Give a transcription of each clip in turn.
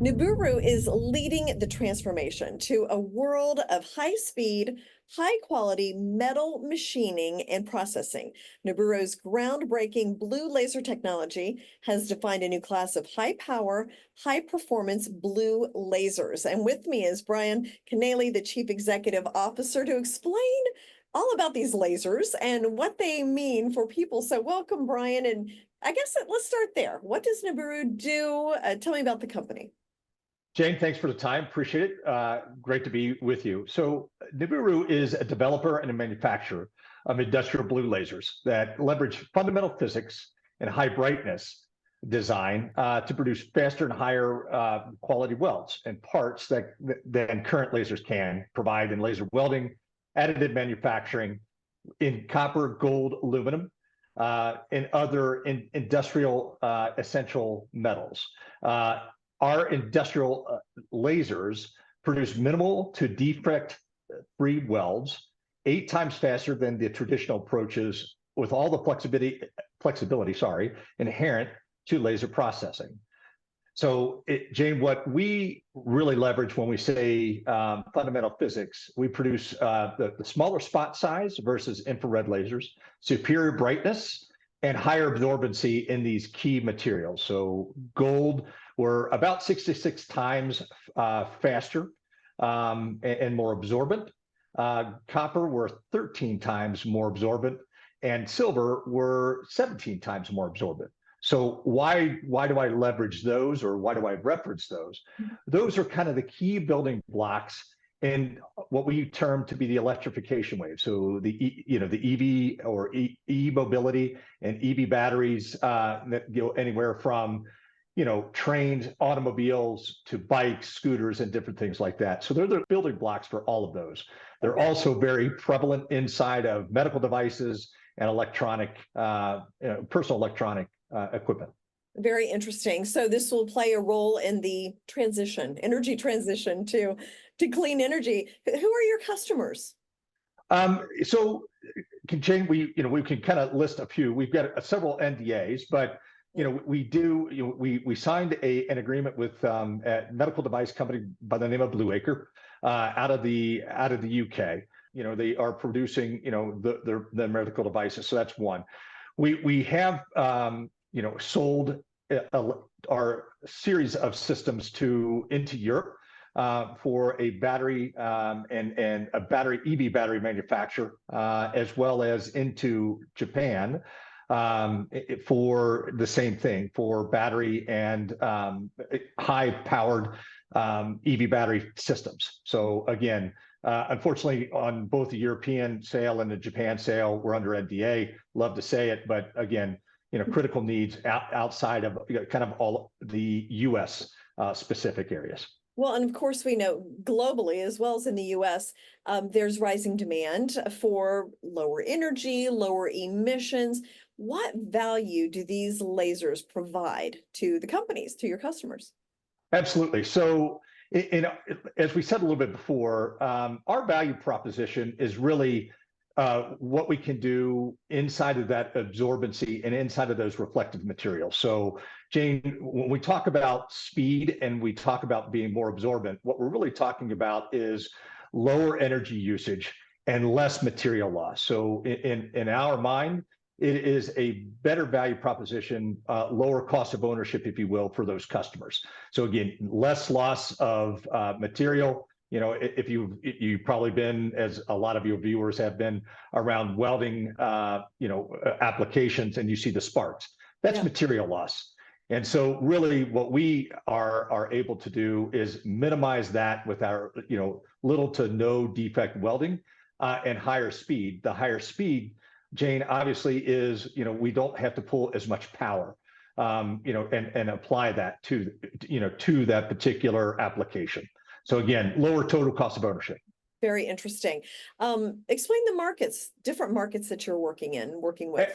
Nuburu is leading the transformation to a world of high-speed, high-quality metal machining and processing. Nuburu's groundbreaking blue laser technology has defined a new class of high-power, high-performance blue lasers. And with me is Brian Canale, the Chief Executive Officer, to explain all about these lasers and what they mean for people. So welcome, Brian. And I guess let's start there. What does Nuburu do? Tell me about the company. Jane, thanks for the time. Appreciate it. Great to be with you. So Nuburu is a developer and a manufacturer of industrial blue lasers that leverage fundamental physics and high brightness design to produce faster and higher quality welds and parts than current lasers can provide in laser welding, additive manufacturing, in copper, gold, aluminum, and other industrial essential metals. Our industrial lasers produce minimal to defect-free welds, 8 times faster than the traditional approaches, with all the flexibility inherent to laser processing. So, Jane, what we really leverage when we say fundamental physics, we produce the smaller spot size versus infrared lasers, superior brightness, and higher absorbency in these key materials. So gold, we're about 66 times faster and more absorbent. Copper, we're 13 times more absorbent. And silver, we're 17 times more absorbent. So why do I leverage those, or why do I reference those? Those are kind of the key building blocks in what we term to be the electrification wave. So the EV or e-mobility and EV batteries that go anywhere from trains, automobiles to bikes, scooters, and different things like that. So they're the building blocks for all of those. They're also very prevalent inside of medical devices and electronic, personal electronic equipment. Very interesting. So this will play a role in the energy transition to clean energy. Who are your customers? So, Jane, we can kind of list a few. We've got several NDAs, but we signed an agreement with a medical device company by the name of Blue Acre out of the UK. They are producing the medical devices, so that's one. We have sold our series of systems into Europe for a battery and a EV battery manufacturer, as well as into Japan for the same thing, for battery and high-powered EV battery systems. So again, unfortunately, on both the European sale and the Japan sale, we're under NDA. Love to say it, but again, critical needs outside of kind of all the U.S. Specific areas. Well, and of course, we know globally, as well as in the U.S., there's rising demand for lower energy, lower emissions. What value do these lasers provide to the companies, to your customers? Absolutely. So, as we said a little bit before, our value proposition is really what we can do inside of that absorbency and inside of those reflective materials. So, Jane, when we talk about speed and we talk about being more absorbent, what we're really talking about is lower energy usage and less material loss. So in our mind, it is a better value proposition, lower cost of ownership, if you will, for those customers. So again, less loss of material. If you've probably been, as a lot of your viewers have been, around welding, applications, and you see the sparks. That's material loss. And so really what we are able to do is minimize that with our, little to no defect welding and higher speed. The higher speed, Jane, obviously is, we don't have to pull as much power, and apply that to that particular application. So again, lower total cost of ownership. Very interesting. Explain the different markets that you're working with.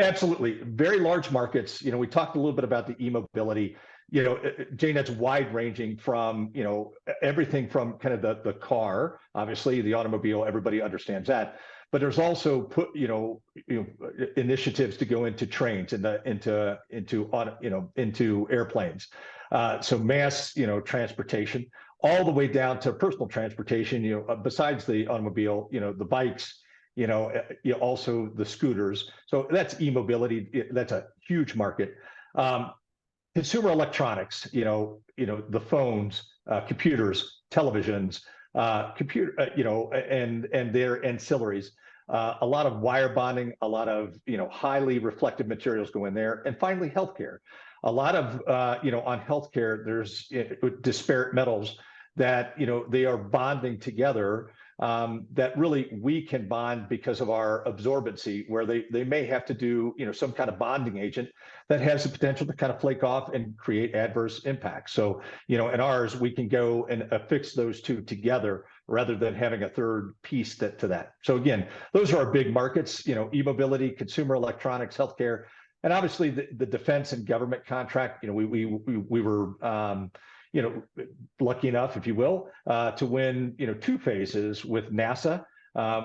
Absolutely. Very large markets. We talked a little bit about the e-mobility. Jane, that's wide ranging from, everything from kind of the car, obviously the automobile, everybody understands that. but there's also initiatives to go into trains and into airplanes. So mass, transportation, all the way down to personal transportation. Besides the automobile, the bikes, also the scooters. So that's e-mobility. That's a huge market. Consumer electronics, the phones, computers, televisions, and their ancillaries. A lot of wire bonding, a lot of highly reflective materials go in there, and finally healthcare. A lot of on healthcare, there's disparate metals that they are bonding together. That really we can bond because of our absorbency, where they may have to do some kind of bonding agent that has the potential to kind of flake off and create adverse impacts. So in ours, we can go and affix those two together rather than having a third piece to that. So again, those are our big markets: e-mobility, consumer electronics, healthcare, and obviously the defense and government contract. We were lucky enough, if you will, to win, 2 phases with NASA.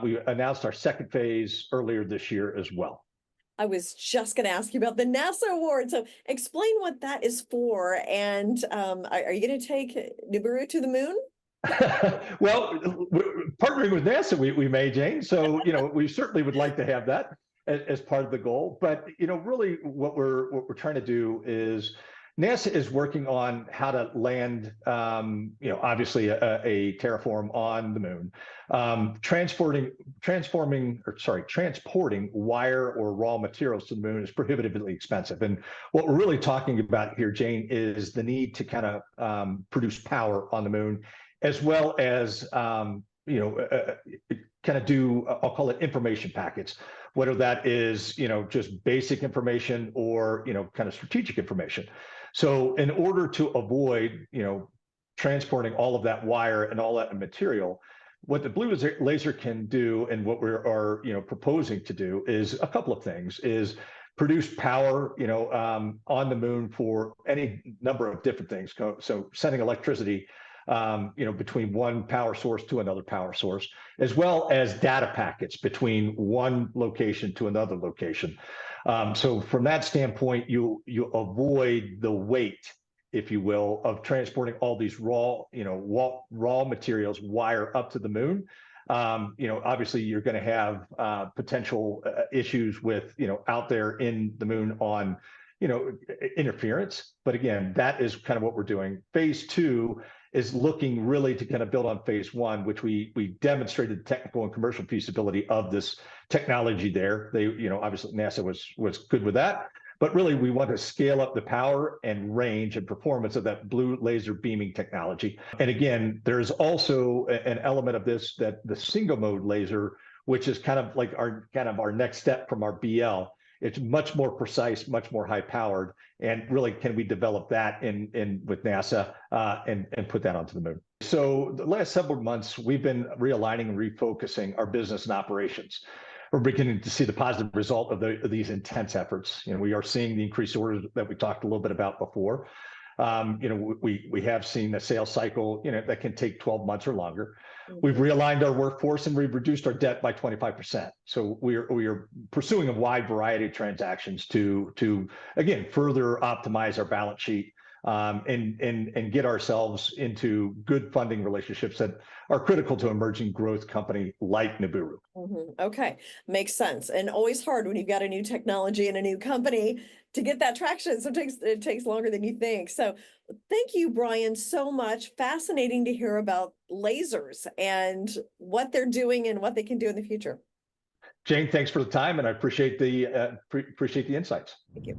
We announced our 2nd phase earlier this year as well. I was just going to ask you about the NASA award. So explain what that is for. And are you going to take Nuburu to the moon? Well, partnering with NASA, we may, Jane. So, we certainly would like to have that as part of the goal. But, really what we're trying to do is NASA is working on how to land, obviously a terraform on the moon. Transporting wire or raw materials to the moon is prohibitively expensive. And what we're really talking about here, Jane, is the need to kind of produce power on the moon, as well as kind of do, I'll call it information packets, whether that is just basic information or kind of strategic information. So in order to avoid transporting all of that wire and all that material, what the blue laser can do, and what we are proposing to do, is a couple of things: is produce power on the moon for any number of different things. So sending electricity between one power source to another power source, as well as data packets between one location to another location. So from that standpoint, you avoid the weight, if you will, of transporting all these raw materials, wire, up to the moon. Obviously you're going to have potential issues with out there in the moon on interference. But again, that is kind of what we're doing. Phase 2 is looking really to kind of build on phase 1, which we demonstrated the technical and commercial feasibility of this technology there. They, obviously NASA was good with that, but really we want to scale up the power and range and performance of that blue laser beaming technology. And again, there's also an element of this, that the single mode laser, which is kind of like our next step from our BL. It's much more precise, much more high powered, and really, can we develop that in with NASA and put that onto the moon? So the last several months, we've been realigning and refocusing our business and operations. We're beginning to see the positive result of these intense efforts. We are seeing the increased orders that we talked a little bit about before. We have seen a sales cycle that can take 12 months or longer. We've realigned our workforce, and we've reduced our debt by 25%. So we are pursuing a wide variety of transactions to again further optimize our balance sheet and get ourselves into good funding relationships that are critical to emerging growth company like Nuburu. Okay, makes sense. And always hard when you've got a new technology and a new company to get that traction. So it takes longer than you think. So thank you, Brian, so much. Fascinating to hear about lasers and what they're doing and what they can do in the future. Jane, thanks for the time, and I appreciate the insights. Thank you.